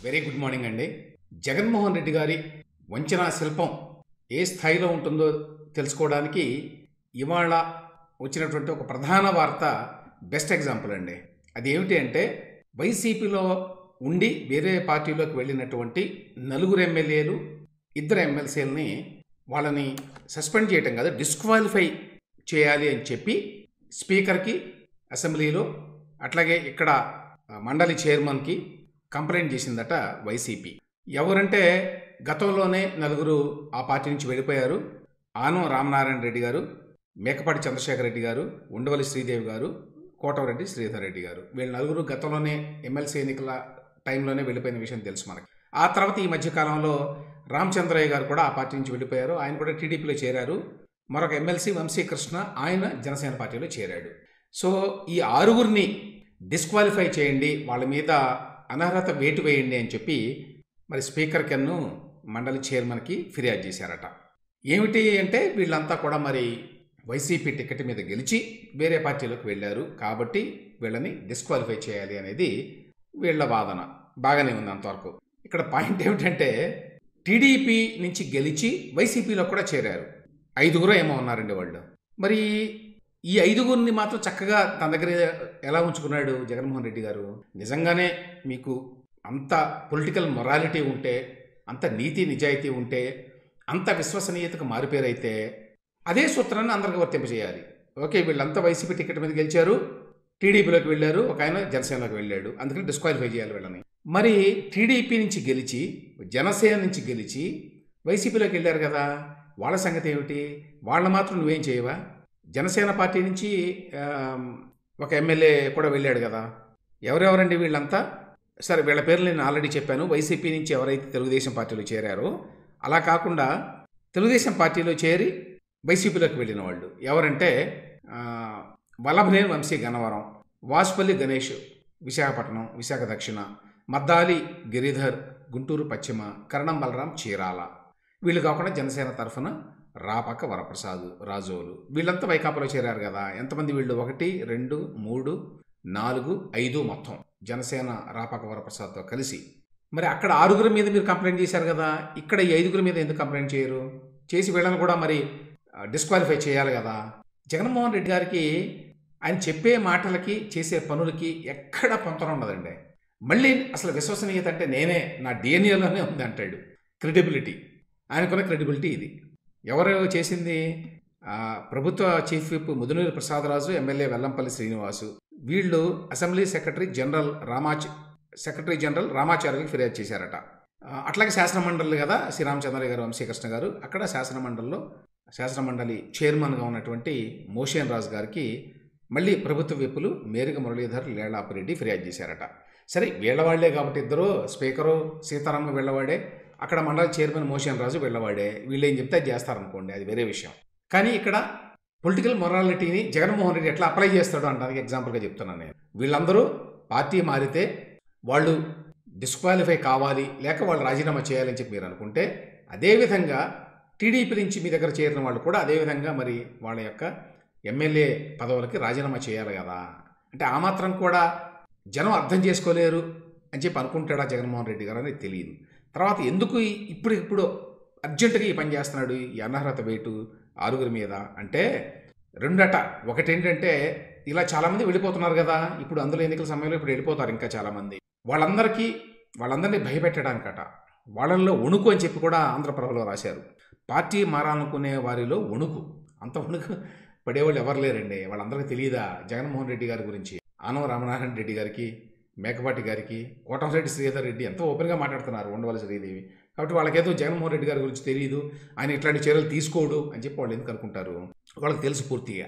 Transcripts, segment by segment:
Very good morning అండి. జగన్మోహన్ రెడ్డి గారి వంచనా శిల్పం ఏ స్థాయిలో ఉంటుందో తెలుసుకోవడానికి ఇవాళ వచ్చినటువంటి ఒక ప్రధాన వార్త బెస్ట్ ఎగ్జాంపుల్ అండి. అది ఏమిటి అంటే, వైసీపీలో ఉండి వేరే పార్టీలోకి వెళ్ళినటువంటి 4 ఎమ్మెల్యేలు 2 ఎమ్మెల్సీలని వాళ్ళని సస్పెండ్ చేయటం కాదు, డిస్క్వాలిఫై చేయాలి అని చెప్పి స్పీకర్కి, అసెంబ్లీలో, అట్లాగే ఇక్కడ మండలి చైర్మన్కి కంప్లైంట్ చేసిందట వైసీపీ. ఎవరంటే గతంలోనే 4 ఆ పార్టీ నుంచి వెళ్ళిపోయారు. ఆనం రామనారాయణ రెడ్డి గారు, మేకపాటి చంద్రశేఖర్ రెడ్డి గారు, ఉండవల్లి శ్రీదేవి గారు, కోటమిరెడ్డి శ్రీధర్ రెడ్డి గారు. వీళ్ళు 4 గతంలోనే ఎమ్మెల్సీ ఎన్నికల టైంలోనే వెళ్ళిపోయిన విషయం తెలుసు మనకి. ఆ తర్వాత ఈ మధ్యకాలంలో రామచంద్రయ్య గారు కూడా ఆ పార్టీ నుంచి వెళ్ళిపోయారు. ఆయన కూడా టీడీపీలో చేరారు. మరొక ఎమ్మెల్సీ వంశీకృష్ణ, ఆయన జనసేన పార్టీలో చేరాడు. సో ఈ 6 డిస్క్వాలిఫై చేయండి, వాళ్ళ మీద అనర్హత వేటు వేయండి అని చెప్పి మరి స్పీకర్ కన్ను మండలి చైర్మన్కి ఫిర్యాదు చేశారట. ఏమిటి అంటే, వీళ్ళంతా కూడా మరి వైసీపీ టికెట్ మీద గెలిచి వేరే పార్టీలోకి వెళ్ళారు కాబట్టి వీళ్ళని డిస్క్వాలిఫై చేయాలి అనేది వీళ్ళ వాదన. బాగానే ఉంది అంతవరకు. ఇక్కడ పాయింట్ ఏమిటంటే, టీడీపీ నుంచి గెలిచి వైసీపీలో కూడా చేరారు. 5 ఏమో ఉన్నారండి వాళ్ళు. మరి ఈ 5 మాత్రం చక్కగా తన దగ్గర ఎలా ఉంచుకున్నాడు జగన్మోహన్ రెడ్డి గారు? నిజంగానే మీకు అంత పొలిటికల్ మొరాలిటీ ఉంటే, అంత నీతి నిజాయితీ ఉంటే, అంత విశ్వసనీయతకు మారిపేరైతే అదే సూత్రాన్ని అందరికీ వర్తింపజేయాలి. ఓకే, వీళ్ళంతా వైసీపీ టికెట్ మీద గెలిచారు, టీడీపీలోకి వెళ్ళారు, ఒక ఆయన జనసేనలోకి వెళ్ళాడు, అందుకని డిస్క్వాలిఫై చేయాలి వీళ్ళని. మరి టీడీపీ నుంచి గెలిచి, జనసేన నుంచి గెలిచి వైసీపీలోకి వెళ్ళారు కదా, వాళ్ళ సంగతి ఏమిటి? వాళ్ళ మాత్రం నువ్వేం చేయవా? జనసేన పార్టీ నుంచి ఒక ఎమ్మెల్యే కూడా వెళ్ళాడు కదా. ఎవరెవరండి వీళ్ళంతా? సరే, వీళ్ళ పేర్లు నేను ఆల్రెడీ చెప్పాను. వైసీపీ నుంచి ఎవరైతే తెలుగుదేశం పార్టీలో చేరారో, అలా కాకుండా తెలుగుదేశం పార్టీలో చేరి వైసీపీలోకి వెళ్ళిన వాళ్ళు ఎవరంటే, వల్లభనేని వంశీ గన్నవరం, వాసుపల్లి గణేష్ విశాఖపట్నం, విశాఖ దక్షిణ, మద్దాలి గిరిధర్ గుంటూరు పశ్చిమ, కరణం బలరాం చీరాల. వీళ్ళు కాకుండా జనసేన తరఫున రాపాక వరప్రసాద్ రాజోలు, వీళ్ళంతా వైకాపాలో చేరారు కదా. ఎంతమంది వీళ్ళు? 1, 2, 3, 4, 5 మొత్తం జనసేన రాపాక వరప్రసాద్తో కలిసి. మరి అక్కడ 6 మీద మీరు కంప్లైంట్ చేశారు కదా, ఇక్కడ ఈ 5 మీద ఎందుకు కంప్లైంట్ చేయరు? చేసి వీళ్ళని కూడా మరి డిస్క్వాలిఫై చేయాలి కదా. జగన్మోహన్ రెడ్డి గారికి ఆయన చెప్పే మాటలకి చేసే పనులకి ఎక్కడ పొంతన ఉండదండి. మళ్ళీ అసలు విశ్వసనీయత అంటే నేనే, నా డిఎన్ఏలోనే ఉంది అంటాడు. క్రెడిబిలిటీ, ఆయనకున్న క్రెడిబిలిటీ ఇది. ఎవరు చేసింది? ప్రభుత్వ chief whip Mudunuri Prasadaraju, MLA Vellampalli Srinivasu. వీళ్ళు అసెంబ్లీ సెక్రటరీ జనరల్ రామాచార్యకి ఫిర్యాదు చేశారట. అట్లాగే శాసనమండలి కదా, శ్రీరామచంద్రయ్య గారు, వంశీకృష్ణ గారు, అక్కడ శాసనమండలి చైర్మన్గా ఉన్నటువంటి మోషన్ రాజు గారికి మళ్ళీ ప్రభుత్వ విప్పులు మేరిక మురళీధర్, లేళాపిరెడ్డి ఫిర్యాదు చేశారట. సరే, వీళ్ళవాళ్లే కాబట్టి ఇద్దరు, స్పీకరు సీతారామ వీళ్ళవాడే, అక్కడ మండలి చైర్మన్ మోషన్ రాజు వీళ్ళవాడే. వీళ్ళు ఏం చెప్తే అది చేస్తారనుకోండి, అది వేరే విషయం. కానీ ఇక్కడ పొలిటికల్ మొరాలిటీని జగన్మోహన్ రెడ్డి ఎట్లా అప్లై చేస్తాడో అంటానికి ఎగ్జాంపుల్గా చెప్తున్నాను నేను. వీళ్ళందరూ పార్టీ మారితే వాళ్ళు డిస్క్వాలిఫై కావాలి, లేక వాళ్ళు రాజీనామా చేయాలని చెప్పి మీరు అనుకుంటే, అదేవిధంగా టీడీపీ నుంచి మీ దగ్గర చేరిన వాళ్ళు కూడా అదేవిధంగా మరి వాళ్ళ యొక్క ఎమ్మెల్యే పదవులకి రాజీనామా చేయాలి కదా. అంటే ఆ మాత్రం కూడా జనం అర్థం చేసుకోలేరు అని చెప్పి అనుకుంటాడా జగన్మోహన్ రెడ్డి గారు అనేది తెలియదు. తర్వాత ఎందుకు ఇప్పుడు అర్జెంటుగా ఈ పని చేస్తున్నాడు, ఈ అనర్హత వేటు 6 మీద అంటే 2 ఒకటేంటంటే, ఇలా చాలామంది వెళ్ళిపోతున్నారు కదా ఇప్పుడు, అందులో ఎన్నికల సమయంలో ఇప్పుడు వెళ్ళిపోతారు ఇంకా చాలామంది. వాళ్ళందరినీ భయపెట్టడానికట, వాళ్ళల్లో వణుకు అని చెప్పి కూడా ఆంధ్రప్రభలో రాశారు. పార్టీ మారాలనుకునే వారిలో వణుకు, అంత వణుకు పడేవాళ్ళు ఎవరు లేరండి. వాళ్ళందరికీ తెలియదా జగన్మోహన్ రెడ్డి గారి గురించి? ఆనం రామనారాయణ రెడ్డి గారికి, మేకపాటి గారికి, కోటమిరెడ్డి శ్రీధర్ రెడ్డి ఎంతో ఓపెన్గా మాట్లాడుతున్నారు, ఉండవల్లి శ్రీదేవి. కాబట్టి వాళ్ళకేదో జగన్మోహన్ రెడ్డి గారి గురించి తెలియదు, ఆయన ఇట్లాంటి చర్యలు తీసుకోడు అని చెప్పి వాళ్ళు ఎందుకు అనుకుంటారు? వాళ్ళకి తెలుసు పూర్తిగా.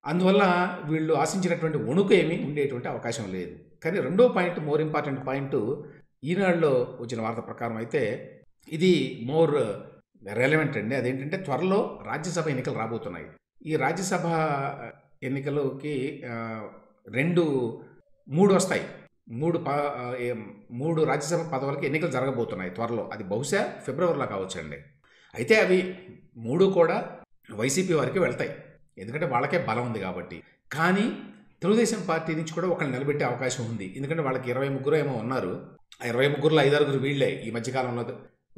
అందువల్ల వీళ్ళు ఆశించినటువంటి వణుకు ఏమీ ఉండేటువంటి అవకాశం లేదు. కానీ రెండో పాయింట్, మోర్ ఇంపార్టెంట్ పాయింట్, ఈనాడులో వచ్చిన వార్త ప్రకారం అయితే ఇది మోర్ రెలవెంట్ అండి. అదేంటంటే, త్వరలో రాజ్యసభ ఎన్నికలు రాబోతున్నాయి. ఈ రాజ్యసభ ఎన్నికలకి 3 వస్తాయి. 3 రాజ్యసభ పదవులకి ఎన్నికలు జరగబోతున్నాయి త్వరలో. అది బహుశా ఫిబ్రవరిలో కావచ్చండి. అయితే అవి 3 కూడా వైసీపీ వారికి వెళ్తాయి, ఎందుకంటే వాళ్ళకే బలం ఉంది కాబట్టి. కానీ తెలుగుదేశం పార్టీ నుంచి కూడా ఒకళ్ళు నిలబెట్టే అవకాశం ఉంది, ఎందుకంటే వాళ్ళకి 23 ఏమో ఉన్నారు. ఆ 23లో 5-6 వీళ్ళే ఈ మధ్యకాలంలో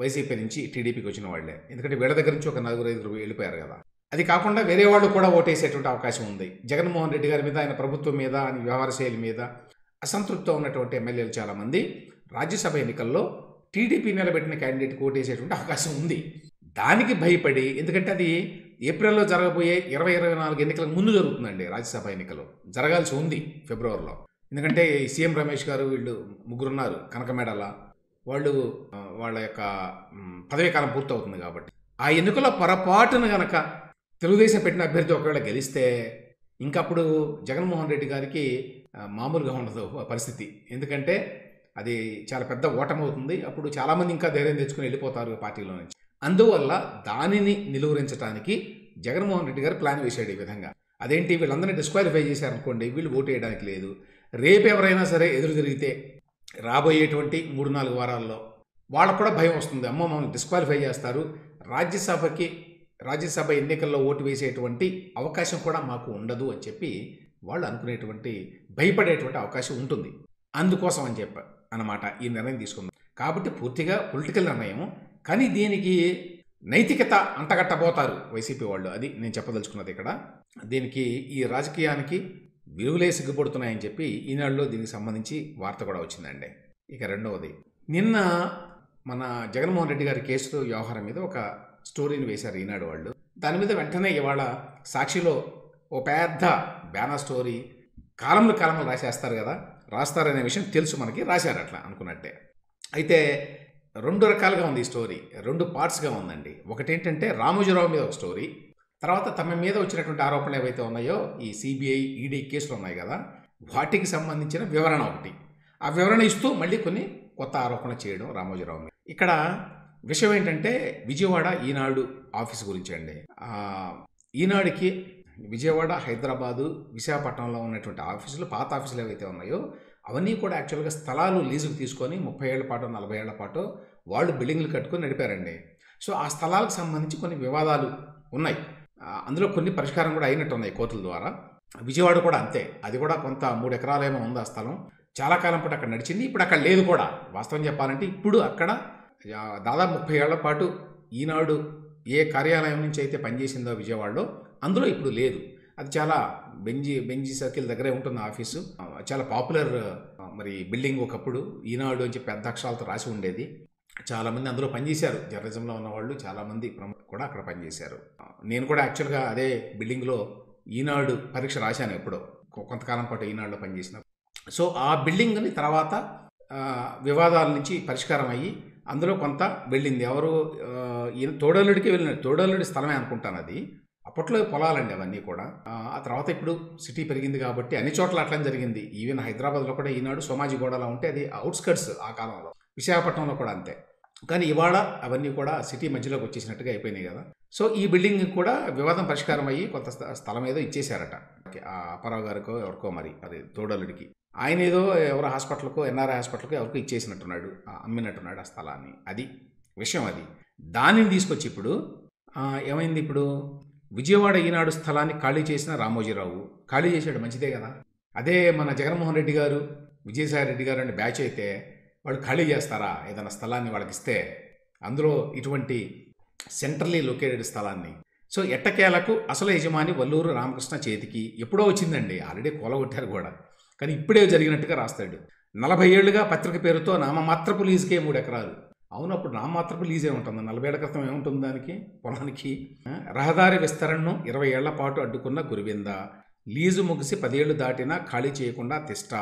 వైసీపీ నుంచి టీడీపీకి వచ్చిన వాళ్ళే. ఎందుకంటే వీళ్ళ దగ్గర నుంచి ఒక 4-5 వెళ్ళిపోయారు కదా. అది కాకుండా వేరే వాళ్ళు కూడా ఓటేసేటువంటి అవకాశం ఉంది. జగన్మోహన్ రెడ్డి గారి మీద, ఆయన ప్రభుత్వం మీద, ఆయన వ్యవహార శైలి మీద అసంతృప్తితో ఉన్నటువంటి ఎమ్మెల్యేలు చాలామంది రాజ్యసభ ఎన్నికల్లో టీడీపీ నిలబెట్టిన క్యాండిడేట్కి ఓటేసేటువంటి అవకాశం ఉంది. దానికి భయపడి, ఎందుకంటే అది ఏప్రిల్లో జరగబోయే 2024 ఎన్నికలకు ముందు జరుగుతుందండి. రాజ్యసభ ఎన్నికలు జరగాల్సి ఉంది ఫిబ్రవరిలో. ఎందుకంటే సీఎం రమేష్ గారు వీళ్ళు ముగ్గురున్నారు కనకమేడల, వాళ్ళు వాళ్ళ యొక్క పదవీకాలం పూర్తవుతుంది కాబట్టి ఆ ఎన్నికల్లో పొరపాటున గనక తెలుగుదేశం పెట్టిన అభ్యర్థి ఒకవేళ గెలిస్తే ఇంకప్పుడు జగన్మోహన్ రెడ్డి గారికి మామూలుగా ఉండదు పరిస్థితి. ఎందుకంటే అది చాలా పెద్ద ఓటమి అవుతుంది. అప్పుడు చాలామంది ఇంకా ధైర్యం తెచ్చుకుని వెళ్ళిపోతారు పార్టీలో నుంచి. అందువల్ల దానిని నిలువరించడానికి జగన్మోహన్ రెడ్డి గారు ప్లాన్ వేశాడు ఈ విధంగా. అదేంటి, వీళ్ళందరినీ డిస్క్వాలిఫై చేశారనుకోండి, వీళ్ళు ఓటు వేయడానికి లేదు. రేపు ఎవరైనా సరే ఎదురు తిరిగితే రాబోయేటువంటి 3-4 వారాల్లో వాళ్ళకు కూడా భయం వస్తుంది. అమ్మో మమ్మల్ని డిస్క్వాలిఫై చేస్తారు, రాజ్యసభ ఎన్నికల్లో ఓటు వేసేటువంటి అవకాశం కూడా మాకు ఉండదు అని చెప్పి వాళ్ళు అనుకునేటువంటి, భయపడేటువంటి అవకాశం ఉంటుంది. అందుకోసం అని చెప్పి అన్నమాట ఈ నిర్ణయం తీసుకుందాం. కాబట్టి పూర్తిగా పొలిటికల్ నిర్ణయం, కానీ దీనికి నైతికత అంటగట్టబోతారు వైసీపీ వాళ్ళు. అది నేను చెప్పదలుచుకున్నది ఇక్కడ. దీనికి ఈ రాజకీయానికి విలువలే సిగ్గుపడుతున్నాయని చెప్పి ఈనాడులో దీనికి సంబంధించి వార్త కూడా వచ్చిందండి. ఇక రెండవది, నిన్న మన జగన్మోహన్ రెడ్డి గారి కేసు వ్యవహారం మీద ఒక స్టోరీని వేశారు ఈనాడు వాళ్ళు. దాని మీద వెంటనే ఇవాళ సాక్షిలో ఓ పెద్ద బ్యానర్ స్టోరీ కాలంలో రాసేస్తారు కదా, రాస్తారనే విషయం తెలుసు మనకి, రాశారు అట్లా అనుకున్నట్టే. అయితే 2 రకాలుగా ఉంది ఈ స్టోరీ, 2 పార్ట్స్గా ఉందండి. ఒకటేంటంటే రామోజీరావు మీద ఒక స్టోరీ, తర్వాత తమ మీద వచ్చినటువంటి ఆరోపణలు ఏవైతే ఉన్నాయో ఈ సిబిఐ ఈడీ కేసులు ఉన్నాయి కదా, వాటికి సంబంధించిన వివరణ ఒకటి. ఆ వివరణ ఇస్తూ మళ్ళీ కొన్ని కొత్త ఆరోపణలు చేయడం రామోజీరావు మీద. ఇక్కడ విషయం ఏంటంటే విజయవాడ ఈనాడు ఆఫీస్ గురించి అండి. ఈనాడుకి విజయవాడ, హైదరాబాదు, విశాఖపట్నంలో ఉన్నటువంటి ఆఫీసులు, పాత ఆఫీసులు ఏవైతే ఉన్నాయో అవన్నీ కూడా యాక్చువల్గా స్థలాలు లీజుకు తీసుకొని 30 ఏళ్ల పాటు 40 ఏళ్ల పాటు వాళ్ళు బిల్డింగ్లు కట్టుకొని నడిపారండి. సో ఆ స్థలాలకు సంబంధించి కొన్ని వివాదాలు ఉన్నాయి. అందులో కొన్ని పరిష్కారం కూడా అయినట్టు ఉన్నాయి కోర్టుల ద్వారా. విజయవాడ కూడా అంతే, అది కూడా కొంత 3 ఎకరాలేమో ఉంది ఆ స్థలం. చాలా కాలం పాటు అక్కడ నడిచింది, ఇప్పుడు అక్కడ లేదు కూడా. వాస్తవం చెప్పాలంటే ఇప్పుడు అక్కడ దాదాపు 30 ఏళ్ల పాటు ఈనాడు ఏ కార్యాలయం నుంచి అయితే పనిచేసిందో విజయవాడలో, అందులో ఇప్పుడు లేదు. అది చాలా బెంజీ సర్కిల్ దగ్గరే ఉంటుంది ఆఫీసు. చాలా పాపులర్ మరి బిల్డింగ్ ఒకప్పుడు, ఈనాడు అని చెప్పి పెద్ద అక్షరాలతో రాసి ఉండేది. చాలామంది అందులో పనిచేశారు, జర్నలిజంలో ఉన్నవాళ్ళు చాలామంది ప్రముఖులు కూడా అక్కడ పనిచేశారు. నేను కూడా యాక్చువల్గా అదే బిల్డింగ్లో ఈనాడు పరీక్ష రాశాను ఎప్పుడో, కొంతకాలం పాటు ఈనాడులో పనిచేసిన. సో ఆ బిల్డింగ్ని తర్వాత వివాదాల నుంచి పరిష్కారం అయ్యి అందులో కొంత వెళ్ళింది. ఎవరు ఈయన తోడల్లుడికి వెళ్ళినాడు, తోడల్లుడి స్థలమే అనుకుంటాను అది. అప్పట్లో పొలాలండి అవన్నీ కూడా. ఆ తర్వాత ఇప్పుడు సిటీ పెరిగింది కాబట్టి అన్ని చోట్ల అట్లా జరిగింది. ఈవెన్ హైదరాబాద్లో కూడా ఈనాడు సోమాజిగూడలో ఉంటే అది అవుట్స్కర్ట్స్ ఆ కాలంలో, విశాఖపట్నంలో కూడా అంతే. కానీ ఇవాళ అవన్నీ కూడా సిటీ మధ్యలోకి వచ్చేసినట్టుగా అయిపోయినాయి కదా. సో ఈ బిల్డింగ్ కూడా వివాదం పరిష్కారం అయ్యి కొంత స్థలం ఏదో ఇచ్చేశారట ఆ అప్పారావు గారికో ఎవరికో, మరి అది తోడల్లుడికి. ఆయన ఏదో ఎవరో హాస్పిటల్కో, ఎన్ఆర్ఐ హాస్పిటల్కో ఎవరికో ఇచ్చేసినట్టున్నాడు, అమ్మినట్టున్నాడు ఆ స్థలాన్ని. అది విషయం. అది దానిని తీసుకొచ్చి ఇప్పుడు ఏమైంది, ఇప్పుడు విజయవాడ ఈనాడు స్థలాన్ని ఖాళీ చేసిన రామోజీరావు ఖాళీ చేశాడు, మంచిదే కదా. అదే మన జగన్మోహన్ రెడ్డి గారు, విజయసాయి రెడ్డి గారు అంటే బ్యాచ్ అయితే వాళ్ళు ఖాళీ చేస్తారా ఏదైనా స్థలాన్ని వాళ్ళకి ఇస్తే, అందులో ఇటువంటి సెంట్రల్లీ లొకేటెడ్ స్థలాన్ని? సో ఎట్టకేలకు అసలు యజమాని వల్లూరు రామకృష్ణ చేతికి ఎప్పుడో వచ్చిందండి, ఆల్రెడీ కూలగొట్టారు కూడా, కానీ ఇప్పుడే జరిగినట్టుగా రాస్తాడు. 40 ఏళ్లుగా పత్రిక పేరుతో నామమాత్రపు లీజుకే 3 ఎకరాలు. అవును, అప్పుడు నామమాత్రపు లీజే ఉంటుంది, 40 ఏళ్ల క్రితం ఏముంటుంది దానికి పొలానికి. రహదారి విస్తరణను 20 ఏళ్ల పాటు అడ్డుకున్న గురువింద, లీజు ముగిసి 10 ఏళ్లు దాటినా ఖాళీ చేయకుండా తిష్ట,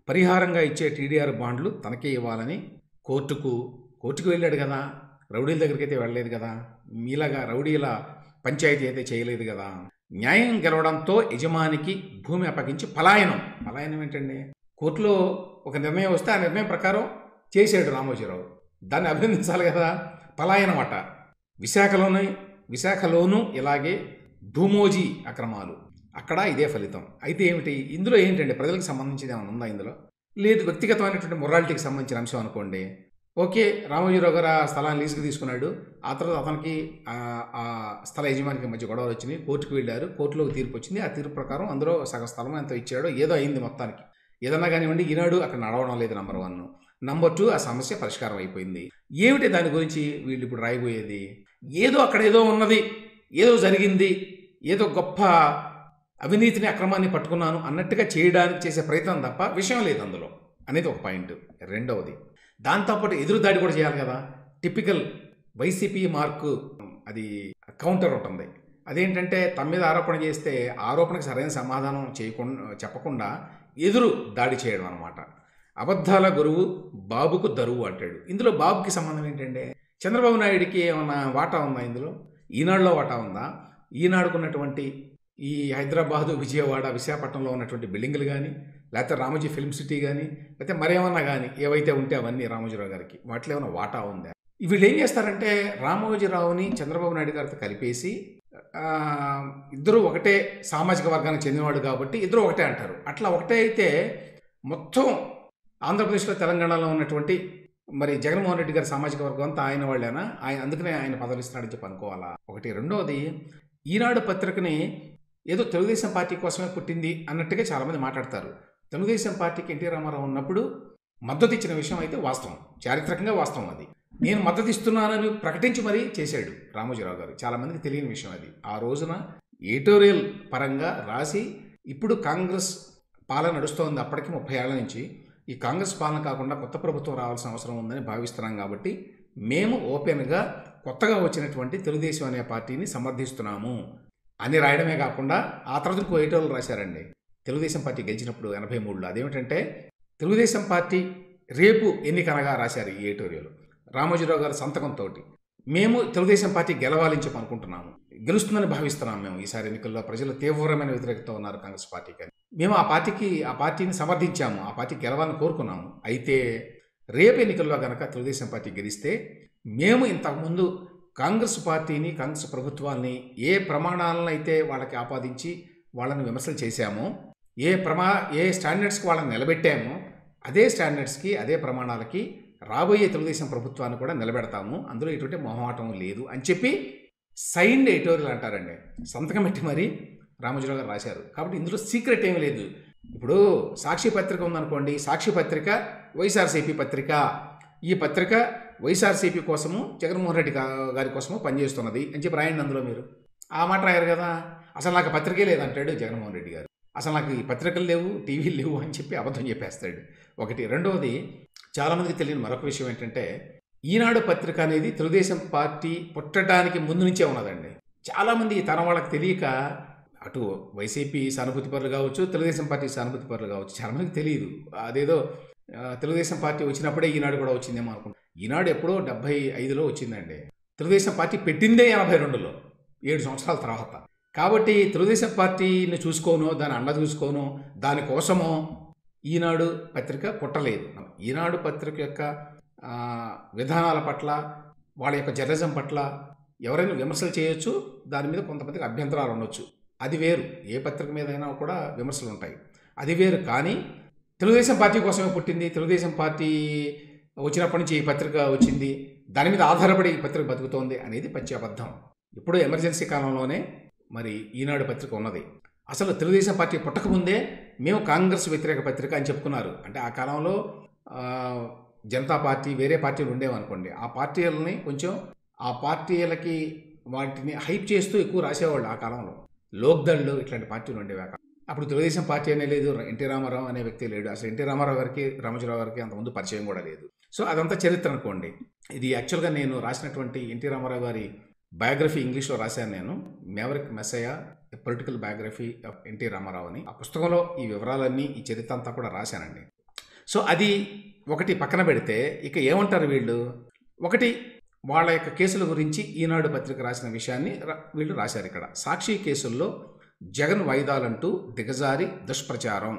పరిహారంగా ఇచ్చే టీడీఆర్ బాండ్లు తనకే ఇవ్వాలని కోర్టుకు వెళ్ళాడు కదా, రౌడీల దగ్గరికి అయితే వెళ్ళలేదు కదా, మీలాగా రౌడీల పంచాయతీ అయితే చేయలేదు కదా. న్యాయం గెలవడంతో యజమానికి భూమి అప్పగించి పలాయనం ఏంటండి, కోర్టులో ఒక నిర్ణయం వస్తే ఆ నిర్ణయం ప్రకారం చేశాడు రామోజీరావు, దాన్ని అభినందించాలి కదా. పలాయనం అట. విశాఖలోనూ ఇలాగే భూమోజీ అక్రమాలు, అక్కడ ఇదే ఫలితం. అయితే ఏమిటి ఇందులో ఏంటండి, ప్రజలకు సంబంధించింది ఏమైనా ఉందా ఇందులో? లేదు, వ్యక్తిగతమైనటువంటి మొరాలిటీకి సంబంధించిన అంశం అనుకోండి. ఓకే, రామోజీరావు గారు ఆ స్థలాన్ని లీజుకి తీసుకున్నాడు, ఆ తర్వాత అతనికి ఆ స్థల యజమానికి మధ్య గొడవలు వచ్చినాయి, కోర్టుకు వెళ్ళారు, కోర్టులో తీర్పు వచ్చింది. ఆ తీర్పు ప్రకారం అందులో సగం స్థలం ఎంత ఇచ్చాడో ఏదో అయింది మొత్తానికి. ఏదన్నా కానివ్వండి, ఈనాడు అక్కడ నడవడం లేదు, నెంబర్ 1. నంబర్ 2 ఆ సమస్య పరిష్కారం అయిపోయింది. ఏమిటి దాని గురించి వీళ్ళు ఇప్పుడు రాయబోయేది? ఏదో అక్కడ ఏదో ఉన్నది, ఏదో జరిగింది, ఏదో గొప్ప అవినీతిని అక్రమాన్ని పట్టుకున్నాను అన్నట్టుగా చేయడానికి చేసే ప్రయత్నం తప్ప విషయం లేదు అందులో అనేది ఒక పాయింట్. రెండవది, దాంతోపాటు ఎదురుదాడి కూడా చేయాలి కదా. టిపికల్ వైసీపీ మార్కు అది కౌంటర్ ఉంటుంది. అదేంటంటే తమ మీద ఆరోపణ చేస్తే ఆరోపణకు సరైన సమాధానం చెప్పకుండా ఎదురు దాడి చేయడం అనమాట. అబద్ధాల గురువు బాబుకు దరువు అంటాడు. ఇందులో బాబుకి సంబంధం ఏంటంటే చంద్రబాబు నాయుడికి ఏమన్నా వాటా ఉందా? ఇందులో ఈనాడులో వాటా ఉందా? ఈనాడుకున్నటువంటి ఈ హైదరాబాదు, విజయవాడ, విశాఖపట్నంలో ఉన్నటువంటి బిల్డింగులు కానీ, లేకపోతే రామోజీ ఫిల్మ్ సిటీ కానీ, లేకపోతే మరేమన్నా కానీ ఏవైతే ఉంటే అవన్నీ రామోజీరావు గారికి వాటిలో ఏమైనా వాటా ఉందా? వీళ్ళు ఏం చేస్తారంటే రామోజీరావుని చంద్రబాబు నాయుడు గారితో కలిపేసి ఇద్దరు ఒకటే సామాజిక వర్గానికి చెందినవాడు కాబట్టి ఇద్దరు ఒకటే అంటారు. అట్లా ఒకటే అయితే మొత్తం ఆంధ్రప్రదేశ్లో, తెలంగాణలో ఉన్నటువంటి మరి జగన్మోహన్ రెడ్డి గారి సామాజిక వర్గం అంతా ఆయన వాళ్ళేనా? అందుకనే ఆయన పదవులు ఇస్తున్నాడని చెప్పి అనుకోవాలా? ఒకటి. రెండవది, ఈనాడు పత్రికని ఏదో తెలుగుదేశం పార్టీ కోసమే పుట్టింది అన్నట్టుగా చాలామంది మాట్లాడతారు. తెలుగుదేశం పార్టీకి ఎన్టీ రామారావు ఉన్నప్పుడు మద్దతు ఇచ్చిన విషయం అయితే వాస్తవం, చారిత్రకంగా వాస్తవం. అది నేను మద్దతు ఇస్తున్నానని ప్రకటించి మరీ చేశాడు రామోజీరావు గారు. చాలామందికి తెలియని విషయం అది. ఆ రోజున ఎడిటోరియల్ పరంగా రాసి ఇప్పుడు కాంగ్రెస్ పాలన నడుస్తోంది అప్పటికి 30 ఏళ్ల నుంచి. ఈ కాంగ్రెస్ పాలన కాకుండా కొత్త ప్రభుత్వం రావాల్సిన అవసరం ఉందని భావిస్తున్నాం కాబట్టి మేము ఓపెన్గా కొత్తగా వచ్చినటువంటి తెలుగుదేశం అనే పార్టీని సమర్థిస్తున్నాము అని రాయడమే కాకుండా ఆ తర్వాత ఇంకో ఎడిటోరియల్ రాశారండి. తెలుగుదేశం పార్టీ గెలిచినప్పుడు 83లో అదేమిటంటే తెలుగుదేశం పార్టీ రేపు ఎన్నికనగా రాశారు ఈ ఎడిటోరియల్. రామోజీరావు గారి సంతకంతో మేము తెలుగుదేశం పార్టీ గెలవాలని చెప్పి అనుకుంటున్నాము, గెలుస్తుందని భావిస్తున్నాం. మేము ఈసారి ఎన్నికల్లో ప్రజలు తీవ్రమైన వ్యతిరేకత ఉన్నారు కాంగ్రెస్ పార్టీకి. మేము ఆ పార్టీని సమర్థించాము, ఆ పార్టీ గెలవాలని కోరుకున్నాము. అయితే రేపు ఎన్నికల్లో కనుక తెలుగుదేశం పార్టీ గెలిస్తే మేము ఇంతకుముందు కాంగ్రెస్ పార్టీని, కాంగ్రెస్ ప్రభుత్వాన్ని ఏ ప్రమాణాలను అయితే వాళ్ళకి ఆపాదించి వాళ్ళని విమర్శలు చేశామో, ఏ స్టాండర్డ్స్కి వాళ్ళని నిలబెట్టామో అదే స్టాండర్డ్స్కి, అదే ప్రమాణాలకి రాబోయే తెలుగుదేశం ప్రభుత్వాన్ని కూడా నిలబెడతాము, అందులో ఎటువంటి మొహమాటం లేదు అని చెప్పి సైన్డ్ ఎడిటోరియల్ అంటారండి. సంతకం పెట్టి మరి రామోజీరావు గారు రాశారు. కాబట్టి ఇందులో సీక్రెట్ ఏమీ లేదు. ఇప్పుడు సాక్షి పత్రిక ఉందనుకోండి, సాక్షి పత్రిక వైఎస్ఆర్సీపీ పత్రిక. ఈ పత్రిక వైఎస్ఆర్సీపీ కోసము, జగన్మోహన్ రెడ్డి గారి కోసము పనిచేస్తున్నది అని చెప్పి రాయండి. అందులో మీరు ఆ మాట రాయారు కదా. అసలు నాకు పత్రికే లేదంటాడు జగన్మోహన్ రెడ్డి గారు. అసలు నాకు ఈ పత్రికలు లేవు, టీవీలు లేవు అని చెప్పి అబద్ధం చెప్పేస్తాడు. ఒకటి. రెండవది, చాలామందికి తెలియని మరొక విషయం ఏంటంటే ఈనాడు పత్రిక అనేది తెలుగుదేశం పార్టీ పుట్టడానికి ముందు నుంచే ఉన్నదండి. చాలామంది తన వాళ్ళకి తెలియక అటు వైసీపీ సానుభూతి పరులు కావచ్చు, తెలుగుదేశం పార్టీ సానుభూతి పరులు కావచ్చు, చాలామందికి తెలియదు. అదేదో తెలుగుదేశం పార్టీ వచ్చినప్పుడే ఈనాడు కూడా వచ్చిందేమో అనుకుంటా. ఈనాడు ఎప్పుడో 75లో వచ్చిందండి. తెలుగుదేశం పార్టీ పెట్టిందే 82లో, 7 సంవత్సరాల తర్వాత. కాబట్టి తెలుగుదేశం పార్టీని చూసుకోను, దాని అండ చూసుకోను, దానికోసమో ఈనాడు పత్రిక పుట్టలేదు. ఈనాడు పత్రిక యొక్క విధానాల పట్ల, వాళ్ళ యొక్క జర్నలిజం పట్ల ఎవరైనా విమర్శలు చేయొచ్చు, దాని మీద కొంతమందికి అభ్యంతరాలు ఉండొచ్చు, అది వేరు. ఏ పత్రిక మీద అయినా కూడా విమర్శలు ఉంటాయి, అది వేరు. కానీ తెలుగుదేశం పార్టీ కోసమే పుట్టింది, తెలుగుదేశం పార్టీ వచ్చినప్పటి నుంచి ఈ పత్రిక వచ్చింది, దాని మీద ఆధారపడి ఈ పత్రిక బతుకుతోంది అనేది పచ్చి అబద్ధం. ఇప్పుడు ఎమర్జెన్సీ కాలంలోనే మరి ఈనాడు పత్రిక ఉన్నది. అసలు తెలుగుదేశం పార్టీ పుట్టకముందే మేము కాంగ్రెస్ వ్యతిరేక పత్రిక అని చెప్పుకున్నారు. అంటే ఆ కాలంలో జనతా పార్టీ, వేరే పార్టీలు ఉండేవనుకోండి, ఆ పార్టీలని కొంచెం ఆ పార్టీలకి వాటిని హైప్ చేస్తూ ఎక్కువ రాసేవాళ్ళు. ఆ కాలంలో లోక్దళ్ళు ఇట్లాంటి పార్టీలు ఉండేవి. అప్పుడు తెలుగుదేశం పార్టీ అనే లేదు, ఎన్టీ రామారావు అనే వ్యక్తి లేడు. అసలు ఎన్టీ రామారావు గారికి, రామోజీరావు గారికి అంతకుముందు పరిచయం కూడా లేదు. సో అదంతా చరిత్ర అనుకోండి. ఇది యాక్చువల్గా నేను రాసినటువంటి ఎన్టీ రామారావు గారి బయోగ్రఫీ ఇంగ్లీష్లో రాశాను నేను, maverick messiah political biography of NT Ramarao అని. ఆ పుస్తకంలో ఈ వివరాలన్నీ, ఈ చరిత్ర అంతా కూడా రాశానండి. సో అది ఒకటి పక్కన పెడితే ఇక ఏమంటారు వీళ్ళు, ఒకటి వాళ్ళ యొక్క కేసుల గురించి ఈనాడు పత్రిక రాసిన విషయాన్ని వీళ్ళు రాశారు. ఇక్కడ సాక్షి కేసుల్లో జగన్ వాయిదాలంటూ దిగజారి దుష్ప్రచారం,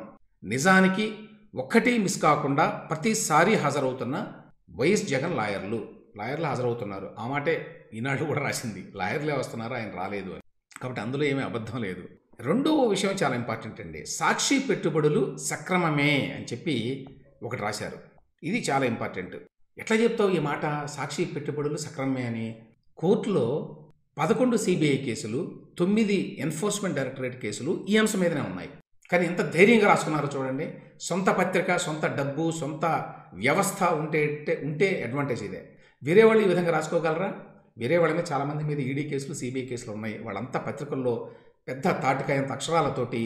నిజానికి ఒక్కటి మిస్ కాకుండా ప్రతిసారి హాజరవుతున్న వైఎస్ జగన్ లాయర్లు హాజరవుతున్నారు. ఆ మాటే ఈనాడు కూడా రాసింది, లాయర్లే వస్తున్నారు, ఆయన రాలేదు అని. కాబట్టి అందులో ఏమీ అబద్ధం లేదు. రెండో విషయం చాలా ఇంపార్టెంట్ అండి, సాక్షి పెట్టుబడులు సక్రమమే అని చెప్పి ఒకటి రాశారు. ఇది చాలా ఇంపార్టెంట్. ఎట్లా చెప్తావు ఈ మాట, సాక్షి పెట్టుబడులు సక్రమమే అని? కోర్టులో 11 సిబిఐ కేసులు, 9 ఎన్ఫోర్స్మెంట్ డైరెక్టరేట్ కేసులు ఈ అంశం మీదనే ఉన్నాయి. కానీ ఎంత ధైర్యంగా రాసుకున్నారో చూడండి. సొంత పత్రిక, సొంత డబ్బు, సొంత వ్యవస్థ ఉంటే అడ్వాంటేజ్ ఇదే. వేరే వాళ్ళు ఈ విధంగా రాసుకోగలరా? వేరే వాళ్ళ మీద చాలామంది మీద ఈడీ కేసులు, సిబిఐ కేసులు ఉన్నాయి. వాళ్ళంతా పత్రికల్లో పెద్ద తాటికాయంత అక్షరాలతోటి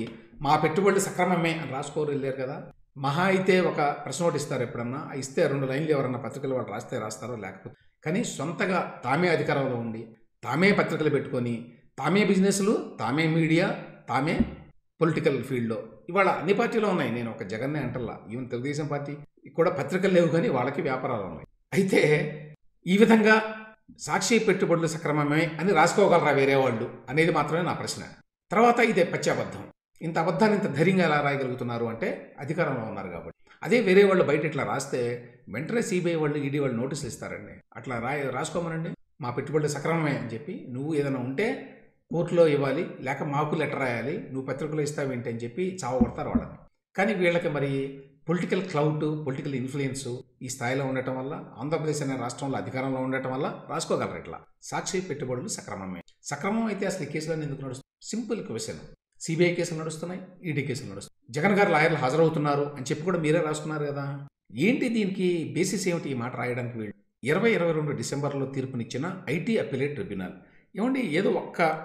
మా పెట్టుబడులు సక్రమమే అని రాసుకోరు వెళ్ళారు కదా. మహా అయితే ఒక ప్రెస్ నోట్ ఇస్తారు ఎప్పుడన్నా, ఇస్తే 2 లైన్లు ఎవరన్నా పత్రికలు వాళ్ళు రాస్తారో లేకపోతే. కానీ సొంతగా తామే అధికారంలో ఉండి, తామే పత్రికలు పెట్టుకొని, తామే బిజినెస్లు, తామే మీడియా, తామే పొలిటికల్ ఫీల్డ్లో ఇవాళ అన్ని పార్టీలో ఉన్నాయి. నేను ఒక జగన్నే అంటల్లా, ఈవెన్ తెలుగుదేశం పార్టీ కూడా పత్రికలు లేవు కానీ వాళ్ళకి వ్యాపారాలు ఉన్నాయి. అయితే ఈ విధంగా సాక్షి పెట్టుబడులు సక్రమమే అని రాసుకోగలరా వేరే వాళ్ళు అనేది మాత్రమే నా ప్రశ్న. తర్వాత ఇదే పచ్చాబద్ధం. ఇంత అబద్ధాన్ని ఇంత ధైర్యంగా ఎలా రాయగలుగుతున్నారు అంటే అధికారంలో ఉన్నారు కాబట్టి. అదే వేరే వాళ్ళు బయట ఇట్లా రాస్తే వెంటనే సిబిఐ వాళ్ళు, ఈడీ వాళ్ళు నోటీసులు ఇస్తారండి. అట్లా రాసుకోమనండి, మా పెట్టుబడులు సక్రమమే అని చెప్పి. నువ్వు ఏదైనా ఉంటే కోర్టులో ఇవ్వాలి, లేక మాకు లెటర్ రాయాలి, నువ్వు పత్రికలో ఇస్తావేంటి అని చెప్పి చావగొడతారు వాళ్ళని. కానీ వీళ్ళకి మరి పొలిటికల్ క్లౌట్, పొలిటికల్ ఇన్ఫ్లుయెన్స్ ఈ స్థాయిలో ఉండటం వల్ల, ఆంధ్రప్రదేశ్ అనే రాష్ట్రంలో అధికారంలో ఉండటం వల్ల రాసుకోగలరు ఇట్లా. సాక్షి పెట్టుబడులు సక్రమమే. సక్రమం అయితే అసలు ఈ కేసులన్నీ ఎందుకు నడుస్తుంది? Simple question. సిబిఐ కేసులు నడుస్తున్నాయి, ఈడీ కేసులు నడుస్తున్నాయి. జగన్ గారు లాయర్లు హాజరవుతున్నారు అని చెప్పి కూడా మీరే రాసుకున్నారు కదా. ఏంటి దీనికి బేసిస్ ఏమిటి ఈ మాట రాయడానికి? వీళ్ళు 2022 డిసెంబర్లో తీర్పునిచ్చిన ఐటీ అప్పీలేట్ ట్రిబ్యునల్. ఏమండి, ఏదో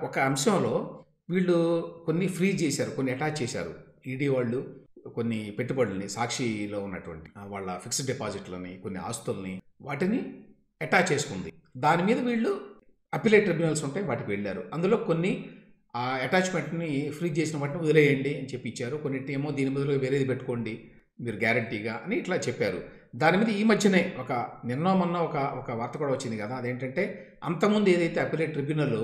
ఒక అంశంలో వీళ్ళు కొన్ని ఫ్రీజ్ చేశారు, కొన్ని అటాచ్ చేశారు. ఈడీ వాళ్ళు కొన్ని పెట్టుబడుల్ని, సాక్షిలో ఉన్నటువంటి వాళ్ళ ఫిక్స్డ్ డిపాజిట్లని, కొన్ని ఆస్తుల్ని, వాటిని అటాచ్ చేసుకుంది. దాని మీద వీళ్ళు అప్పీలేట్ ట్రిబ్యునల్స్ ఉంటాయి, వాటికి వెళ్ళారు. అందులో కొన్ని ఆ అటాచ్మెంట్ని ఫ్రీజ్ చేసిన వాటిని వదిలేయండి అని చెప్పి ఇచ్చారు. కొన్నిటినేమో దీని బదులు వేరేది పెట్టుకోండి మీరు గ్యారంటీగా అని ఇట్లా చెప్పారు. దాని మీద ఈ మధ్యనే మొన్న ఒక వార్త కూడా వచ్చింది కదా. అదేంటంటే అంతకుముందు ఏదైతే అప్పీలేట్ ట్రిబ్యునల్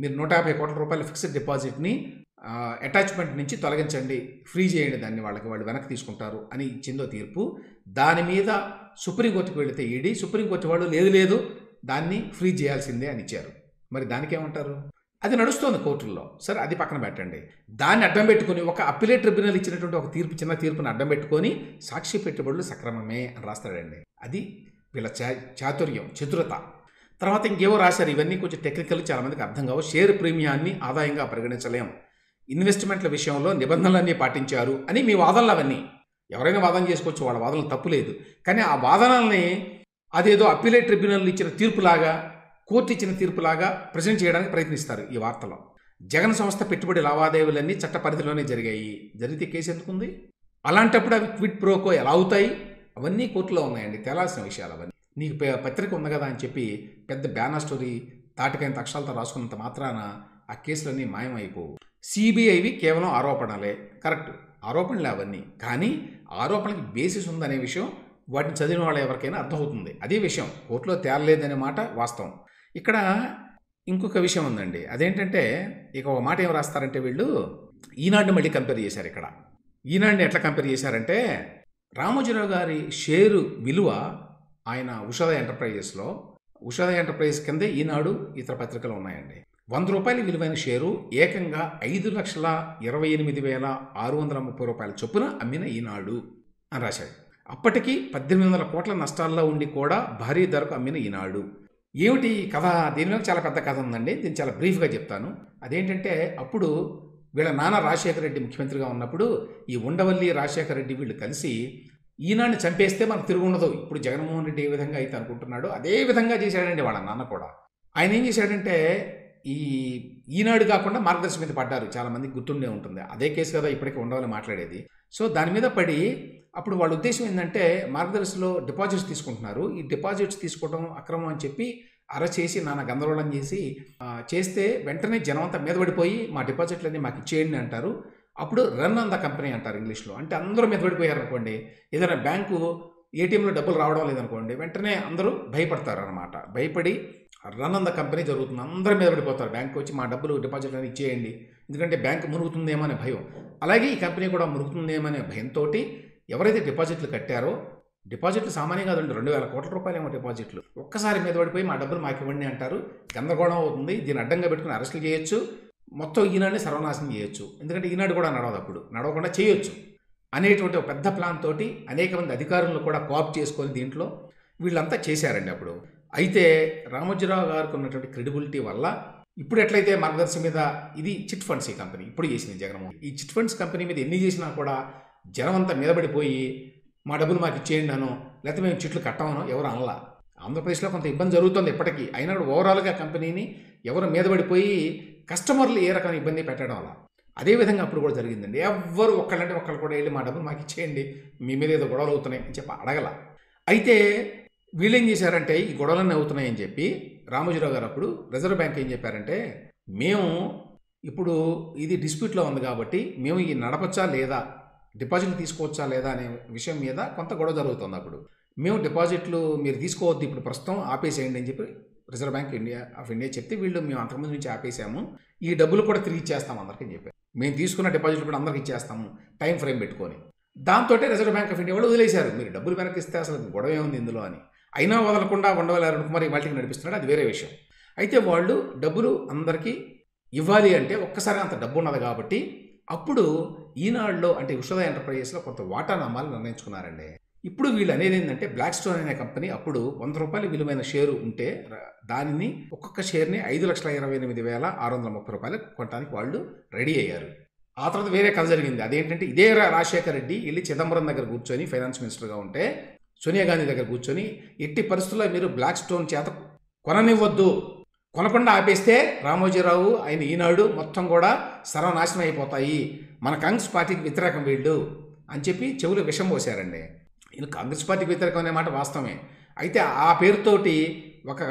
మీరు 150 కోట్ల రూపాయల ఫిక్స్డ్ డిపాజిట్ని అటాచ్మెంట్ నుంచి తొలగించండి, ఫ్రీ చేయండి దాన్ని, వాళ్ళు వెనక్కి తీసుకుంటారు అని ఇచ్చిందో తీర్పు. దాని మీద సుప్రీంకోర్టుకు వెళితే ఈడీ, సుప్రీంకోర్టు వాళ్ళు లేదు దాన్ని ఫ్రీ చేయాల్సిందే అని ఇచ్చారు. మరి దానికేమంటారు? అది నడుస్తోంది కోర్టుల్లో. సరే, అది పక్కన పెట్టండి. దాన్ని అడ్డం పెట్టుకుని ఒక అప్పీలేట్ ట్రిబ్యునల్ ఇచ్చినటువంటి ఒక చిన్న తీర్పుని అడ్డం పెట్టుకొని సాక్షి పెట్టుబడులు సక్రమమే అని రాస్తాడండి. అది వీళ్ళ చాతుర్యం, చతురత. తర్వాత ఇంకేవో రాశారు. ఇవన్నీ కొంచెం టెక్నికల్, చాలామందికి అర్థం కావు. షేర్ ప్రీమియాన్ని ఆదాయంగా పరిగణించలేం, ఇన్వెస్ట్మెంట్ల విషయంలో నిబంధనలన్నీ పాటించారు అని మీ వాదనలు. అవన్నీ ఎవరైనా వాదన చేసుకోవచ్చు, వాళ్ళ వాదనలు తప్పులేదు. కానీ ఆ వాదనల్ని అదేదో అప్పీలేట్ ట్రిబ్యునల్ ఇచ్చిన తీర్పులాగా, కోర్టు ఇచ్చిన తీర్పులాగా ప్రజెంట్ చేయడానికి ప్రయత్నిస్తారు ఈ వార్తలో. జగన్ సంస్థ పెట్టుబడి లావాదేవీలన్నీ చట్ట పరిధిలోనే జరిగితే కేసు ఎందుకుంది? అలాంటప్పుడు అవి క్విడ్ ప్రోకో ఎలా అవుతాయి? అవన్నీ కోర్టులో ఉన్నాయండి, తేలాల్సిన విషయాలు అవన్నీ. నీకు పత్రిక ఉంది కదా అని చెప్పి పెద్ద బ్యానర్ స్టోరీ తాటికైన అక్షరాలతో రాసుకున్నంత మాత్రాన ఆ కేసులన్నీ మాయమైపోవు. సిబిఐవి కేవలం ఆరోపణలే, కరెక్ట్, ఆరోపణలే అవన్నీ. కానీ ఆరోపణకి బేసిస్ ఉందనే విషయం వాటిని చదివిన వాళ్ళు ఎవరికైనా అర్థమవుతుంది. అదే విషయం కోర్టులో తేలలేదనే మాట వాస్తవం. ఇక్కడ ఇంకొక విషయం ఉందండి. అదేంటంటే ఇక ఒక మాట ఏం రాస్తారంటే వీళ్ళు ఈనాడుని మళ్ళీ కంపేర్ చేశారు. ఇక్కడ ఈనాడుని ఎట్లా కంపేర్ చేశారంటే, రామోజీరావు గారి షేరు విలువ ఆయన ఉషోదయ ఎంటర్ప్రైజెస్ కిందే ఈనాడు ఇతర పత్రికలు ఉన్నాయండి. 100 రూపాయల విలువైన షేరు ఏకంగా 5,28,630 రూపాయల చొప్పున అమ్మిన ఈనాడు అని రాశాడు. అప్పటికి 1800 కోట్ల నష్టాల్లో ఉండి కూడా భారీ ధరకు అమ్మిన ఈనాడు. ఏమిటి కథ? దీని మీద చాలా పెద్ద కథ ఉందండి. దీన్ని చాలా బ్రీఫ్గా చెప్తాను. అదేంటంటే అప్పుడు వీళ్ళ నాన్న రాజశేఖర రెడ్డి ముఖ్యమంత్రిగా ఉన్నప్పుడు ఈ ఉండవల్లి, రాజశేఖర రెడ్డి వీళ్ళు కలిసి ఈనాడుని చంపేస్తే మనకు తిరుగు ఉండదు. ఇప్పుడు జగన్మోహన్ రెడ్డి ఏ విధంగా అయితే అనుకుంటున్నాడో అదే విధంగా చేశాడండి వాళ్ళ నాన్న కూడా. ఆయన ఏం చేశాడంటే ఈనాడు కాకుండా మార్గదర్శి మీద పడ్డారు. చాలామందికి గుర్తుండే ఉంటుంది. అదే కేసు కదా ఇప్పటికీ ఉండవల్లి మాట్లాడేది. సో దాని మీద పడి అప్పుడు వాళ్ళ ఉద్దేశం ఏంటంటే మార్గదర్శిలో డిపాజిట్స్ తీసుకుంటున్నారు, ఈ డిపాజిట్స్ తీసుకోవడం అక్రమం అని చెప్పి అరెస్ట్ చేసి నాన్న గందరగోళం చేస్తే వెంటనే జనం అంతా మీద పడిపోయి మా డిపాజిట్లన్నీ మాకు ఇచ్చేయండి అంటారు. అప్పుడు రన్ ఆన్ ద కంపెనీ అంటారు ఇంగ్లీష్లో. అంటే అందరూ మీద పడిపోయారు అనుకోండి. ఏదైనా బ్యాంకు ఏటీఎంలో డబ్బులు రావడం లేదనుకోండి, వెంటనే అందరూ భయపడతారు అనమాట. భయపడి రన్ ఆన్ ద కంపెనీ జరుగుతుంది, అందరూ మీద పడిపోతారు. బ్యాంకు వచ్చి మా డబ్బులు డిపాజిట్లు అని ఇచ్చేయండి, ఎందుకంటే బ్యాంకు మురుగుతుందేమో అనే భయం. అలాగే ఈ కంపెనీ కూడా మురుగుతుందేమో అనే భయంతో ఎవరైతే డిపాజిట్లు కట్టారో, డిపాజిట్లు సామాన్యం కాదండి, 2,000 కోట్ల రూపాయలేమో డిపాజిట్లు, ఒక్కసారి మీద పడిపోయి మా డబ్బులు మాకు ఇవ్వండి అంటారు. గందరగోళం అవుతుంది. దీన్ని అడ్డంగా పెట్టుకుని అరెస్టులు చేయొచ్చు, మొత్తం ఈనాడుని సర్వనాశనం చేయొచ్చు. ఎందుకంటే ఈనాడు కూడా నడవదు, అప్పుడు నడవకుండా చేయొచ్చు అనేటువంటి ఒక పెద్ద ప్లాన్ తోటి అనేక మంది అధికారులను కూడా కోఆప్ట్ చేసుకొని దీంట్లో వీళ్ళంతా చేశారండి అప్పుడు. అయితే రామోజీరావు గారికి ఉన్నటువంటి క్రెడిబిలిటీ వల్ల ఇప్పుడు ఎట్లయితే మార్గదర్శి మీద ఇది చిట్ ఫండ్స్ ఈ కంపెనీ ఇప్పుడు చేసింది జగన్మోహన్. ఈ చిట్ ఫండ్స్ కంపెనీ మీద ఎన్ని చేసినా కూడా జనం అంతా మీద పడిపోయి మా డబ్బులు మాకు ఇచ్చేయండి అను, లేకపోతే మేము చిట్లు కట్టమనో ఎవరు అనలా. ఆంధ్రప్రదేశ్లో కొంత ఇబ్బంది జరుగుతుంది ఇప్పటికీ. అయినా కూడా ఓవరాల్గా కంపెనీని ఎవరు మీద పడిపోయి కస్టమర్లు ఏ రకమైన ఇబ్బంది పెట్టడం వల్ల అదేవిధంగా అప్పుడు కూడా జరిగిందండి. ఎవ్వరు ఒక్కళ్ళంటే ఒక్కళ్ళు కూడా వెళ్ళి మా డబ్బులు మాకు ఇచ్చేయండి, మీ మీద ఏదో గొడవలు అవుతున్నాయి అని చెప్పి అడగల. అయితే వీళ్ళు ఏం చేశారంటే ఈ గొడవలన్నీ అవుతున్నాయని చెప్పి రామోజీరావు గారు అప్పుడు రిజర్వ్ బ్యాంక్ ఏం చెప్పారంటే, మేము ఇప్పుడు ఇది డిస్ప్యూట్లో ఉంది కాబట్టి మేము ఈ నడపచ్చా లేదా, డిపాజిట్లు తీసుకోవచ్చా లేదా అనే విషయం మీద కొంత గొడవ జరుగుతుంది. అప్పుడు మేము డిపాజిట్లు మీరు తీసుకోవద్దు ఇప్పుడు ప్రస్తుతం ఆపేసేయండి అని చెప్పి రిజర్వ్ బ్యాంక్ ఆఫ్ ఇండియా చెప్తే వీళ్ళు మేము అంతకుముందు నుంచి ఆపేసాము, ఈ డబ్బులు కూడా తిరిగి ఇచ్చేస్తాము అందరికీ అని చెప్పారు. మేము తీసుకున్న డిపాజిట్లు కూడా అందరికి ఇచ్చేస్తాము టైం ఫ్రేమ్ పెట్టుకొని. దాంతో రిజర్వ్ బ్యాంక్ ఆఫ్ ఇండియా వాళ్ళు వదిలేశారు, మీరు డబ్బులు వెనక్కి ఇస్తే అసలు గొడవ ఏముంది ఇందులో అని. అయినా వదలకుండా ఉండవల్లి అరుణ్ కుమార్ మల్టీకి నడిపిస్తున్నాడు, అది వేరే విషయం. అయితే వాళ్ళు డబ్బులు అందరికీ ఇవ్వాలి అంటే ఒక్కసారి అంత డబ్బు ఉన్నది కాబట్టి అప్పుడు ఈనాడులో అంటే ఉషోదయ ఎంటర్ప్రైజెస్లో కొంత వాటా నమ్మాలని నిర్ణయించుకున్నారండి. ఇప్పుడు వీళ్ళు అనేది ఏంటంటే బ్లాక్ స్టోన్ అనే కంపెనీ అప్పుడు 100 రూపాయలు విలువైన షేరు ఉంటే దానిని ఒక్కొక్క షేర్ని 5,28,630 రూపాయలకు కొనడానికి వాళ్ళు రెడీ అయ్యారు. ఆ తర్వాత వేరే కథ జరిగింది. అదేంటంటే ఇదే రాజశేఖర్ రెడ్డి వెళ్ళి చిదంబరం దగ్గర కూర్చొని ఫైనాన్స్ మినిస్టర్గా ఉంటే సోనియా గాంధీ దగ్గర కూర్చొని ఎట్టి పరిస్థితుల్లో మీరు బ్లాక్ స్టోన్ చేత కొననివ్వద్దు, కొనకుండా ఆపేస్తే రామోజీరావు ఆయన ఈనాడు మొత్తం కూడా సర్వనాశనం అయిపోతాయి, మన కాంగ్రెస్ పార్టీకి వ్యతిరేకం వీళ్ళు అని చెప్పి చెవులు విషం పోశారండి. ఈయన కాంగ్రెస్ పార్టీకి వ్యతిరేకం అనే మాట వాస్తవమే. అయితే ఆ పేరుతోటి ఒక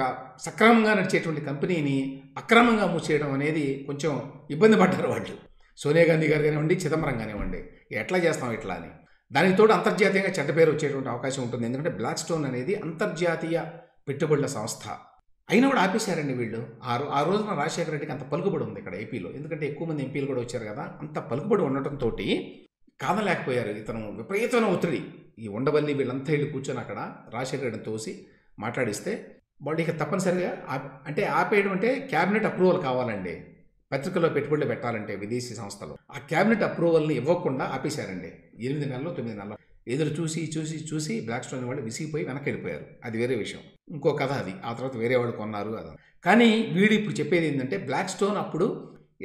సక్రమంగా నడిచేటువంటి కంపెనీని అక్రమంగా మూసేయడం అనేది కొంచెం ఇబ్బంది పడ్డారు వాళ్ళు. సోనియా గాంధీ గారు కానివ్వండి, చిదంబరం కానివ్వండి, ఎట్లా చేస్తాం ఇట్లా అని. దానికి తోడు అంతర్జాతీయంగా చెడ్డ పేరు వచ్చేటువంటి అవకాశం ఉంటుంది. ఎందుకంటే బ్లాక్ స్టోన్ అనేది అంతర్జాతీయ పెట్టుబడుల సంస్థ. అయినా కూడా ఆపేశారండి వీళ్ళు. ఆ రోజున రాజశేఖర రెడ్డికి అంత పలుకుబడి ఉంది ఇక్కడ ఏపీలో, ఎందుకంటే ఎక్కువ మంది ఎంపీలు కూడా వచ్చారు కదా, అంత పలుకుబడి ఉండటంతో కాదలేకపోయారు. ఇతను విపరీతమైన ఒత్తిడి, ఈ ఉండవల్లి వీళ్ళంతా వెళ్ళి కూర్చొని అక్కడ రాజశేఖర రెడ్డిని తోసి మాట్లాడిస్తే వాళ్ళు ఇక తప్పనిసరిగా అంటే ఆపేయడం అంటే క్యాబినెట్ అప్రూవల్ కావాలండి. పత్రికల్లో పెట్టుబడులు పెట్టాలంటే విదేశీ సంస్థలు ఆ క్యాబినెట్ అప్రూవల్ని ఇవ్వకుండా ఆపేశారండి. 8 నెలలు 9 నెలలు ఎదురు చూసి చూసి చూసి బ్లాక్ స్టోన్ వాళ్ళు విసిగిపోయి వెనక్కి వెళ్ళిపోయారు. అది వేరే విషయం, ఇంకో కథ అది. ఆ తర్వాత వేరే వాళ్ళు కొన్నారు అది. కానీ వీడు ఇప్పుడు చెప్పేది ఏంటంటే బ్లాక్ స్టోన్ అప్పుడు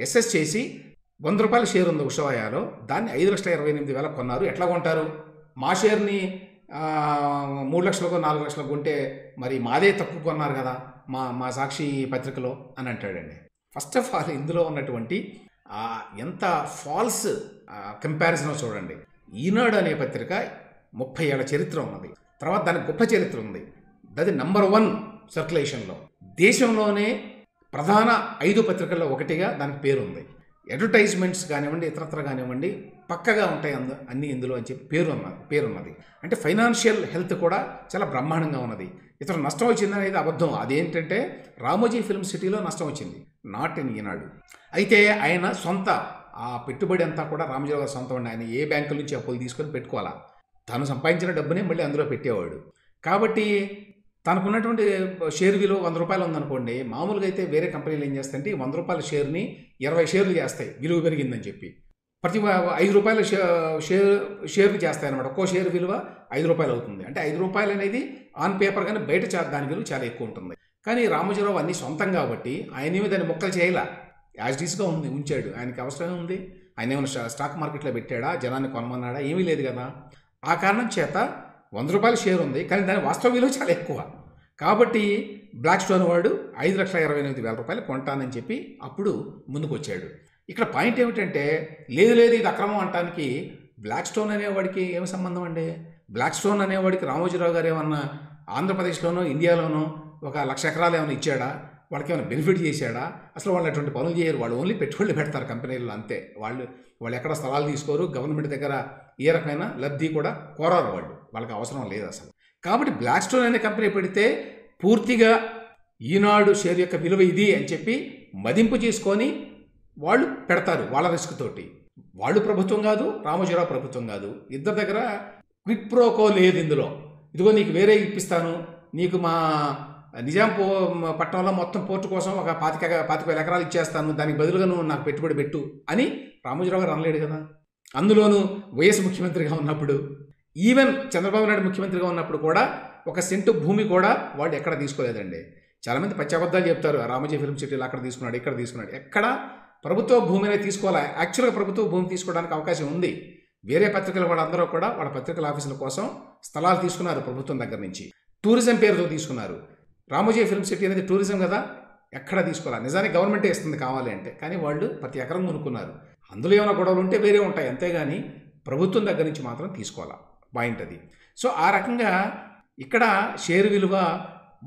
ఎస్ఎస్ చేసి 100 రూపాయల షేర్ ఉంది ఉషోదయాలో, దాన్ని 5,28,000 కొన్నారు. ఎట్లా కొంటారు? మా షేర్ని 3 లక్షలకు 4 లక్షలకు కొంటే మరి మాదే తక్కువ కొన్నారు కదా మా సాక్షి పత్రికలో అని అంటాడండి. ఫస్ట్ ఆఫ్ ఆల్ ఇందులో ఉన్నటువంటి ఎంత ఫాల్స్ కంపారిజన్ చూడండి. ఈనాడు అనే పత్రిక 30 ఏళ్ల చరిత్ర ఉన్నది, తర్వాత దానికి గొప్ప చరిత్ర ఉంది, అది నంబర్ 1 సర్క్యులేషన్లో, దేశంలోనే ప్రధాన 5 పత్రికల్లో ఒకటిగా దానికి పేరుంది. అడ్వర్టైజ్మెంట్స్ కానివ్వండి, ఇతరత్ర కానివ్వండి పక్కగా ఉంటాయి అన్నీ ఇందులో అని చెప్పి పేరున్నది. అంటే ఫైనాన్షియల్ హెల్త్ కూడా చాలా బ్రహ్మాండంగా ఉన్నది. ఇతను నష్టం వచ్చిందనేది అబద్ధం. అదేంటంటే రామోజీ ఫిల్మ్ సిటీలో నష్టం వచ్చింది, నాట్ ఇన్ ఈనాడు. అయితే ఆయన సొంత ఆ పెట్టుబడి అంతా కూడా రామోజీరావు గారు సొంతం అండి. ఆయన ఏ బ్యాంకుల నుంచి అప్పులు తీసుకొని పెట్టుకోవాలా, తను సంపాదించిన డబ్బునే మళ్ళీ అందులో పెట్టేవాడు. కాబట్టి తనకున్నటువంటి షేర్ విలువ 100 రూపాయలు ఉందనుకోండి, మామూలుగా అయితే వేరే కంపెనీలు ఏం చేస్తాయంటే 100 రూపాయల షేర్ని 20 షేర్లు చేస్తాయి విలువ పెరిగిందని చెప్పి. ప్రతి 5 రూపాయల షేర్లు చేస్తాయి అనమాట. ఒక్కో షేర్ విలువ 5 రూపాయలు అవుతుంది. అంటే 5 రూపాయలు అనేది ఆన్ పేపర్ కానీ బయట దాని విలువ చాలా ఎక్కువ ఉంటుంది. కానీ రామోజీరావు అన్నీ సొంతం కాబట్టి ఆయన ఏమి దాన్ని మొక్కలు చేయాల, యాజ్ డీస్గా ఉంచాడు. ఆయనకి అవసరమే ఉంది. ఆయన ఏమైనా స్టాక్ మార్కెట్లో పెట్టాడా, జనాన్ని కొనమన్నాడా? ఏమీ లేదు కదా. ఆ కారణం చేత 100 రూపాయల షేర్ ఉంది, కానీ దాని వాస్తవ విలువ చాలా ఎక్కువ. కాబట్టి బ్లాక్ స్టోన్ వాడు 5,28,000 రూపాయలు కొంటానని చెప్పి అప్పుడు ముందుకు వచ్చాడు. ఇక్కడ పాయింట్ ఏమిటంటే లేదు ఇది అక్రమం అంటానికి బ్లాక్ స్టోన్ అనేవాడికి ఏమి సంబంధం అండి? బ్లాక్ స్టోన్ అనేవాడికి రామోజీరావు గారు ఏమన్నా ఆంధ్రప్రదేశ్లోనో ఇండియాలోనో 1,00,000 ఎకరాలు ఏమైనా ఇచ్చాడా? వాళ్ళకి ఏమైనా బెనిఫిట్ చేశాడా? అసలు వాళ్ళు అటువంటి పనులు చేయరు. వాళ్ళు ఓన్లీ పెట్టుబడులు పెడతారు కంపెనీల్లో, అంతే. వాళ్ళు ఎక్కడ స్థలాలు తీసుకోరు, గవర్నమెంట్ దగ్గర ఏ రకమైన లబ్ధి కూడా కోరారు. వాళ్ళకి అవసరం లేదు అసలు. కాబట్టి బ్లాక్ స్టోన్ అనే కంపెనీ పెడితే పూర్తిగా ఈనాడు షేర్ యొక్క విలువ ఇది అని చెప్పి మదింపు చేసుకొని వాళ్ళు పెడతారు వాళ్ళ రిస్క్ తోటి. వాళ్ళు ప్రభుత్వం కాదు, రామోజీరావు ప్రభుత్వం కాదు, ఇద్దరి దగ్గర క్విట్ ప్రోకో లేదు ఇందులో. ఇదిగో నీకు వేరే ఇప్పిస్తాను, నీకు మా నిజాం పట్టణంలో మొత్తం పోర్టు కోసం ఒక 25,000 ఎకరాలు ఇచ్చేస్తాను, దానికి బదులుగా నువ్వు నాకు పెట్టుబడి పెట్టు అని రామోజీరావు గారు అనలేడు కదా. అందులోనూ వైఎస్ ముఖ్యమంత్రిగా ఉన్నప్పుడు, ఈవెన్ చంద్రబాబు నాయుడు ముఖ్యమంత్రిగా ఉన్నప్పుడు కూడా 1 సెంటు భూమి కూడా వాళ్ళు ఎక్కడ తీసుకోలేదండి. చాలామంది పచ్చబద్దాలు చెప్తారు, రామోజీ ఫిల్మ్ సిటీలో అక్కడ తీసుకున్నాడు, ఇక్కడ తీసుకున్నాడు. ఎక్కడ ప్రభుత్వ భూమినే తీసుకోవాలి. యాక్చువల్గా ప్రభుత్వ భూమి తీసుకోవడానికి అవకాశం ఉంది. వేరే పత్రికల వాళ్ళందరూ కూడా వాళ్ళ పత్రికల ఆఫీసుల కోసం స్థలాలు తీసుకున్నారు ప్రభుత్వం దగ్గర నుంచి. టూరిజం పేరుతో తీసుకున్నారు. రామోజీ ఫిల్మ్ సిటీ అనేది టూరిజం కదా, ఎక్కడ తీసుకోవాలి. నిజానికి గవర్నమెంటే ఇస్తుంది కావాలి అంటే, కానీ వాళ్ళు ప్రతి ఎకరం కొనుక్కున్నారు. అందులో ఏమైనా గొడవలు ఉంటే వేరే ఉంటాయి, అంతేగాని ప్రభుత్వం దగ్గర నుంచి మాత్రం తీసుకోవాలా. పాయింట్ అది. సో ఆ రకంగా ఇక్కడ షేర్ విలువ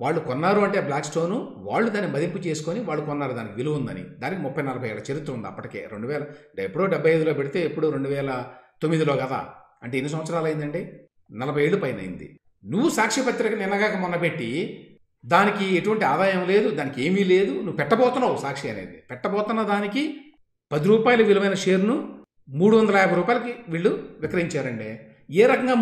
వాళ్ళు కొన్నారు అంటే బ్లాక్ స్టోను, వాళ్ళు దాన్ని మదింపు చేసుకొని వాళ్ళు కొన్నారు, దానికి విలువ ఉందని. దానికి 30-40 ఏళ్ళ చరిత్ర ఉంది. అప్పటికే 2000 ఎప్పుడో 75లో పెడితే ఎప్పుడు 2009లో కదా, అంటే ఎన్ని సంవత్సరాలు అయిందండి? 40 ఏళ్ళు పైన అయింది. నువ్వు సాక్షి పత్రిక నిన్నగాక మొన్న పెట్టి దానికి ఎటువంటి ఆదాయం లేదు, దానికి ఏమీ లేదు, నువ్వు పెట్టబోతున్నావు. సాక్షి అనేది పెట్టబోతున్న దానికి 10 రూపాయల విలువైన షేర్ను 350 రూపాయలకి వీళ్ళు విక్రయించారండి. ఏ రకంగా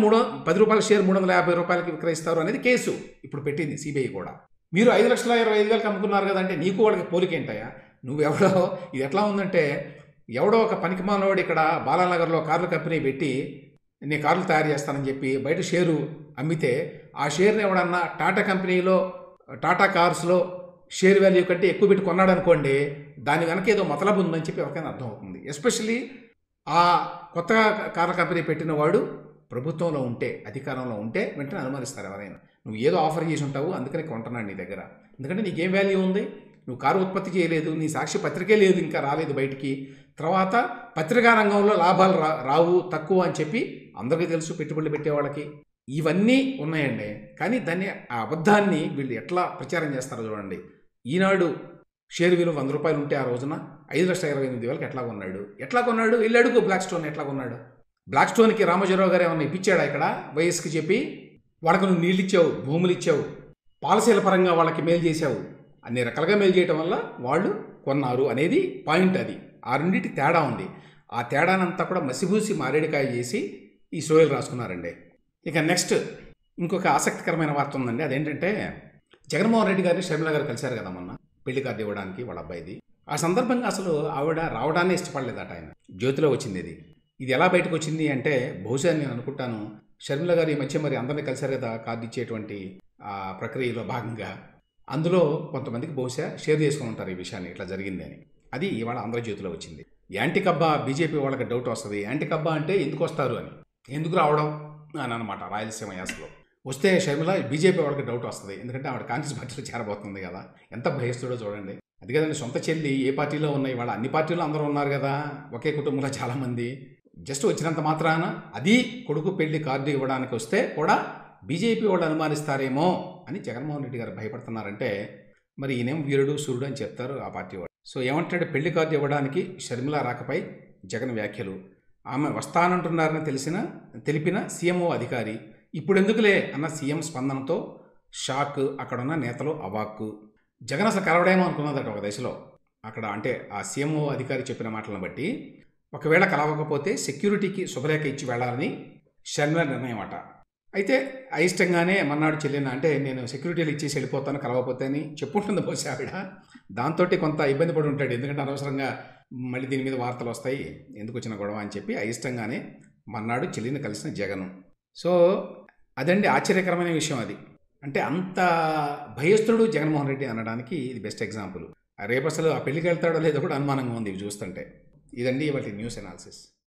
10 రూపాయల షేర్ 350 రూపాయలకి విక్రయిస్తారు అనేది కేసు ఇప్పుడు పెట్టింది సిబిఐ కూడా. మీరు 5,25,000 అమ్ముకున్నారు కదంటే నీకు వాళ్ళకి పోలికేంటాయా? నువ్వెవడో, ఇది ఎట్లా ఉందంటే ఎవడో ఒక పనికిమానోడు ఇక్కడ బాలానగర్లో కార్ల కంపెనీ పెట్టి నేను కార్లు తయారు చేస్తానని చెప్పి బయట షేరు అమ్మితే, ఆ షేర్ని ఎవడన్నా టాటా కంపెనీలో టాటా కార్స్లో షేర్ వాల్యూ కంటే ఎక్కువ పెట్టి కొన్నాడు అనుకోండి, దాని వెనక ఏదో మతలబు ఉందని చెప్పి ఎవరికైనా అర్థమవుతుంది. ఎస్పెషల్లీ ఆ కొత్తగా కార్ల కంపెనీ పెట్టిన వాడు ప్రభుత్వంలో ఉంటే, అధికారంలో ఉంటే వెంటనే అనుమానిస్తారు ఎవరైనా. నువ్వు ఏదో ఆఫర్ చేసి ఉంటావు అందుకని కొంటున్నాడు నీ దగ్గర. ఎందుకంటే నీకేం వాల్యూ ఉంది? నువ్వు కారు ఉత్పత్తి చేయలేదు, నీ సాక్షి పత్రికే లేదు, ఇంకా రాలేదు బయటికి. తర్వాత పత్రికా రంగంలో లాభాలు రావు, తక్కువ అని చెప్పి అందరికీ తెలుసు పెట్టుబడులు పెట్టేవాళ్ళకి. ఇవన్నీ ఉన్నాయండి. కానీ దాన్ని, ఆ అబద్ధాన్ని వీళ్ళు ఎట్లా ప్రచారం చేస్తారో చూడండి. ఈనాడు షేర్ విలువ 100 రూపాయలు ఉంటే ఆ రోజున 5,28,000 ఎట్లా కొన్నాడు? వెళ్ళి అడుగు బ్లాక్ స్టోన్ ఎట్లా కొన్నాడు. బ్లాక్ స్టోన్కి రామోజీరావు గారు ఏమన్నా ఇప్పించాడా ఇక్కడ? వయస్కి చెప్పి వాళ్ళకు నువ్వు నీళ్ళు ఇచ్చావు, భూములు ఇచ్చావు, పాలసీల పరంగా వాళ్ళకి మేలు చేశావు, అన్ని రకాలుగా మేలు చేయటం వల్ల వాళ్ళు కొన్నారు అనేది పాయింట్. అది ఆ రెండింటి తేడా ఉంది. ఆ తేడానంతా కూడా మసిబూసి మారేడికాయ చేసి ఈ సోయలు రాసుకున్నారండి. ఇక నెక్స్ట్ ఇంకొక ఆసక్తికరమైన వార్త ఉందండి. అదేంటంటే జగన్మోహన్ రెడ్డి గారిని షర్మిల గారు కలిశారు కదా మొన్న, పెళ్లి కార్డు ఇవ్వడానికి వాళ్ళ అబ్బాయిది. ఆ సందర్భంగా అసలు ఆవిడ రావడాన్ని ఇష్టపడలేదట ఆయన. జ్యోతిలో వచ్చింది ఇది ఎలా బయటకు వచ్చింది అంటే, బహుశా నేను అనుకుంటాను షర్మిల గారు ఈ మధ్య మరి అందరినీ కలిశారు కదా కార్డు ఇచ్చేటువంటి ఆ ప్రక్రియలో భాగంగా, అందులో కొంతమందికి బహుశా షేర్ చేసుకుని ఉంటారు ఈ విషయాన్ని, ఇట్లా జరిగింది అని. అది ఇవాళ ఆంధ్రజ్యోతిలో వచ్చింది. యాంటీ కబ్బా బీజేపీ వాళ్ళకి డౌట్ వస్తుంది. యాంటీ కబ్బా అంటే ఎందుకు వస్తారు అని, ఎందుకు రావడం అని అనమాట. రాయలసీమ యాసలో వస్తే షర్మిల బీజేపీ వాళ్ళకి డౌట్ వస్తుంది. ఎందుకంటే ఆవిడ కాంగ్రెస్ పార్టీలో చేరబోతుంది కదా. ఎంత భయస్తుడో చూడండి. అది కదండి, సొంత చెల్లి ఏ పార్టీలో ఉన్నాయి, వాళ్ళ అన్ని పార్టీలో అందరూ ఉన్నారు కదా, ఒకే కుటుంబంలో చాలామంది. జస్ట్ వచ్చినంత మాత్రాన అది కొడుకు పెళ్లి కార్డు ఇవ్వడానికి వస్తే కూడా బీజేపీ వాళ్ళు అనుమానిస్తారేమో అని జగన్మోహన్ రెడ్డి గారు భయపడుతున్నారంటే, మరి ఈయనేం వీరుడు సూర్యుడు అని చెప్తారు ఆ పార్టీ వాళ్ళు. సో ఏమంటాడు, పెళ్లి కార్డు ఇవ్వడానికి షర్మిల రాకపై జగన్ వ్యాఖ్యలు. ఆమె వస్తానంటున్నారని తెలిపిన సీఎంఓ అధికారి ఇప్పుడు ఎందుకులే అన్న సీఎం స్పందనతో షాక్. అక్కడున్న నేతలు అవాక్కు. జగన్ అసలు కలవడేమో అనుకున్నదట ఒక దశలో అక్కడ. అంటే ఆ సీఎంఓ అధికారి చెప్పిన మాటలను బట్టి ఒకవేళ కలవకపోతే సెక్యూరిటీకి శుభలేఖ ఇచ్చి వెళ్ళాలని షర్మిల నిర్ణయం అట. అయితే అయిష్టంగానే మన్నాడు చెల్లిన, అంటే నేను సెక్యూరిటీలు ఇచ్చేసి వెళ్ళిపోతాను కలవకపోతే అని చెప్పుంటుంది బహుశా ఆవిడ. దాంతో కొంత ఇబ్బంది పడి ఉంటాడు. ఎందుకంటే అనవసరంగా మళ్ళీ దీని మీద వార్తలు వస్తాయి, ఎందుకు వచ్చిన గొడవ అని చెప్పి అయిష్టంగానే మన్నాడు చెల్లిని కలిసిన జగన్. సో అదండి ఆశ్చర్యకరమైన విషయం అది. అంటే అంత భయస్థుడు జగన్మోహన్ రెడ్డి అనడానికి ఇది బెస్ట్ ఎగ్జాంపుల్. రేపు అసలు ఆ పెళ్లికి వెళ్తాడో లేదో కూడా అనుమానంగా ఉంది ఇవి చూస్తుంటే. ఇదండి ఇవాళ న్యూస్ అనాలిసిస్.